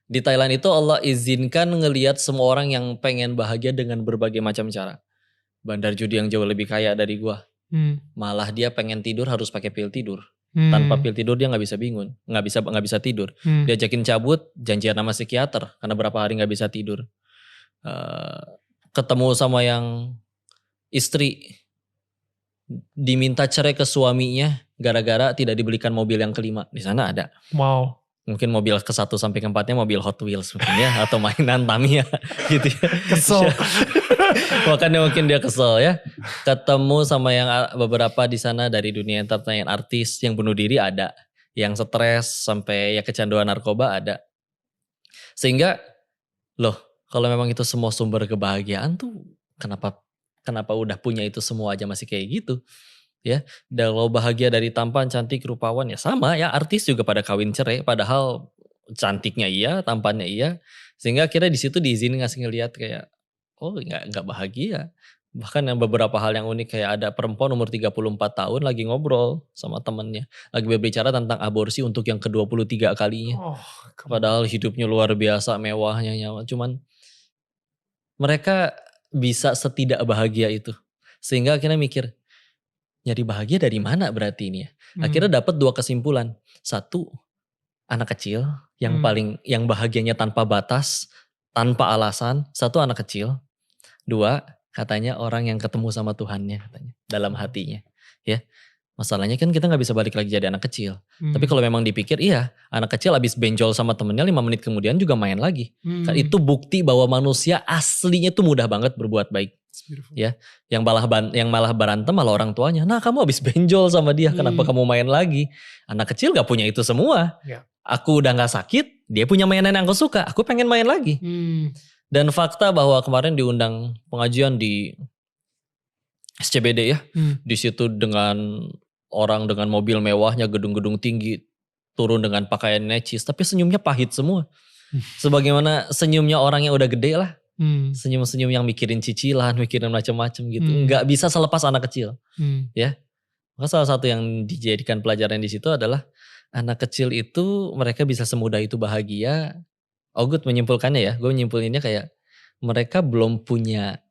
Di Thailand itu Allah izinkan ngelihat semua orang yang pengen bahagia dengan berbagai macam cara. Bandar judi yang jauh lebih kaya dari gua. Malah dia pengen tidur harus pakai pil tidur. Tanpa pil tidur dia nggak bisa bangun, nggak bisa tidur. Diajakin cabut, janjian sama psikiater karena berapa hari nggak bisa tidur. Ketemu sama yang istri diminta cerai ke suaminya gara-gara tidak dibelikan mobil yang kelima. Di sana ada. Wow. Mungkin mobil ke-1 sampai ke-4-nya mobil Hot Wheels mungkin ya, atau mainan Tamiya gitu ya. Kesel. Makanya mungkin dia kesel ya. Ketemu sama yang beberapa di sana dari dunia entertainment, artis yang bunuh diri ada, yang stres sampai ya kecanduan narkoba ada. Sehingga loh, kalau memang itu semua sumber kebahagiaan tuh kenapa udah punya itu semua aja masih kayak gitu? Ya, kalau bahagia dari tampan, cantik, rupawan ya sama ya, artis juga pada kawin cerai padahal cantiknya iya, tampannya iya. Sehingga akhirnya di situ diizinin ngasih ngelihat kayak oh enggak bahagia. Bahkan yang beberapa hal yang unik kayak ada perempuan umur 34 tahun lagi ngobrol sama temennya. Lagi berbicara tentang aborsi untuk yang ke-23 kalinya. Padahal hidupnya luar biasa mewahnya nyawa. Cuman mereka bisa setidak bahagia itu. Sehingga akhirnya mikir, nyari bahagia dari mana berarti ini ya? Akhirnya dapat 2 kesimpulan. 1, anak kecil yang yang bahagianya tanpa batas, tanpa alasan. 1 anak kecil. 2, katanya orang yang ketemu sama Tuhannya katanya dalam hatinya. Ya. Masalahnya kan kita gak bisa balik lagi jadi anak kecil. Tapi kalau memang dipikir iya, anak kecil abis benjol sama temennya 5 menit kemudian juga main lagi. Itu bukti bahwa manusia aslinya tuh mudah banget berbuat baik. Ya, yang malah berantem malah orang tuanya. Nah, kamu habis benjol sama dia, kenapa kamu main lagi? Anak kecil gak punya itu semua. Aku udah gak sakit, dia punya mainan yang aku suka, aku pengen main lagi. Dan fakta bahwa kemarin diundang pengajian di SCBD ya, di situ dengan orang dengan mobil mewahnya, gedung-gedung tinggi, turun dengan pakaian necis, tapi senyumnya pahit semua. Sebagaimana senyumnya orang yang udah gede lah. Senyum-senyum yang mikirin cicilan, mikirin macam-macam gitu. Nggak bisa selepas anak kecil. Ya. Maka salah satu yang dijadikan pelajaran di situ adalah anak kecil itu mereka bisa semudah itu bahagia. Ogut menyimpulkannya ya, gue menyimpulkannya kayak mereka belum punya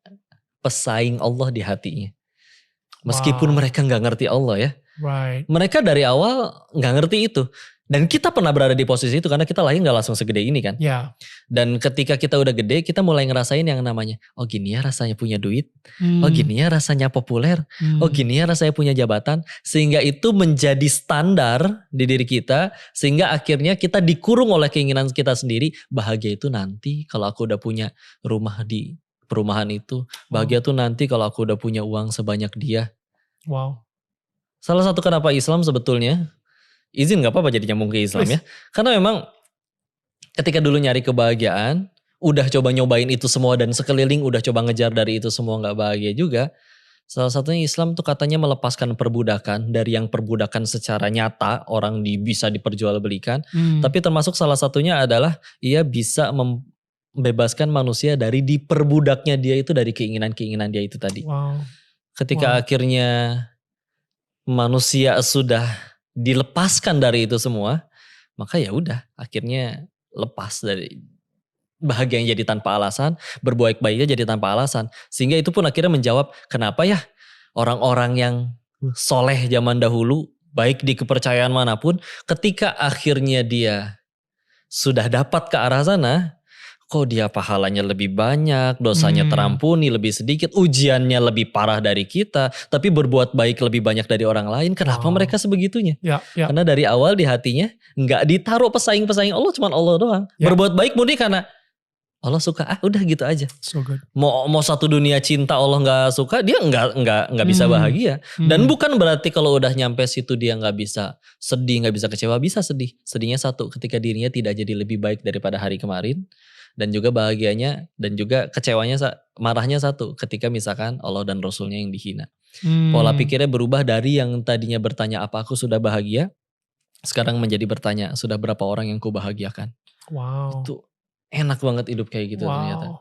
pesaing Allah di hatinya. Meskipun mereka nggak ngerti Allah ya. Mereka dari awal nggak ngerti itu. Dan kita pernah berada di posisi itu karena kita lahir gak langsung segede ini kan. Dan ketika kita udah gede kita mulai ngerasain yang namanya, oh gini ya rasanya punya duit. Oh gini ya rasanya populer. Oh gini ya rasanya punya jabatan. Sehingga itu menjadi standar di diri kita. Sehingga akhirnya kita dikurung oleh keinginan kita sendiri. Bahagia itu nanti kalau aku udah punya rumah di perumahan itu. Bahagia tuh nanti kalau aku udah punya uang sebanyak dia. Salah satu kenapa Islam sebetulnya, izin gak apa-apa jadi nyambung ke Islam ya. Karena memang ketika dulu nyari kebahagiaan, udah coba nyobain itu semua dan sekeliling udah coba ngejar dari itu semua gak bahagia juga. Salah satunya Islam tuh katanya melepaskan perbudakan dari yang perbudakan secara nyata, orang bisa diperjualbelikan. Tapi termasuk salah satunya adalah ia bisa membebaskan manusia dari diperbudaknya dia itu dari keinginan-keinginan dia itu tadi. Ketika akhirnya manusia sudah dilepaskan dari itu semua, maka ya udah akhirnya lepas dari bahagia yang jadi tanpa alasan, berbuat baiknya jadi tanpa alasan. Sehingga itu pun akhirnya menjawab kenapa ya orang-orang yang soleh zaman dahulu, baik di kepercayaan manapun, ketika akhirnya dia sudah dapat ke arah sana, kok dia pahalanya lebih banyak, dosanya terampuni lebih sedikit, ujiannya lebih parah dari kita, tapi berbuat baik lebih banyak dari orang lain. Kenapa mereka sebegitunya? Karena dari awal di hatinya nggak ditaruh pesaing-pesaing Allah, cuma Allah doang. Berbuat baik murni karena Allah suka, udah gitu aja. Mau satu dunia cinta Allah nggak suka, dia nggak bisa bahagia. Dan bukan berarti kalau udah nyampe situ dia nggak bisa sedih, nggak bisa kecewa, bisa sedih. Sedihnya satu, ketika dirinya tidak jadi lebih baik daripada hari kemarin. Dan juga bahagianya dan juga kecewanya, marahnya satu, ketika misalkan Allah dan Rasulnya yang dihina. Pola pikirnya berubah dari yang tadinya bertanya apa aku sudah bahagia, sekarang menjadi bertanya sudah berapa orang yang ku bahagiakan. Itu enak banget hidup kayak gitu ternyata.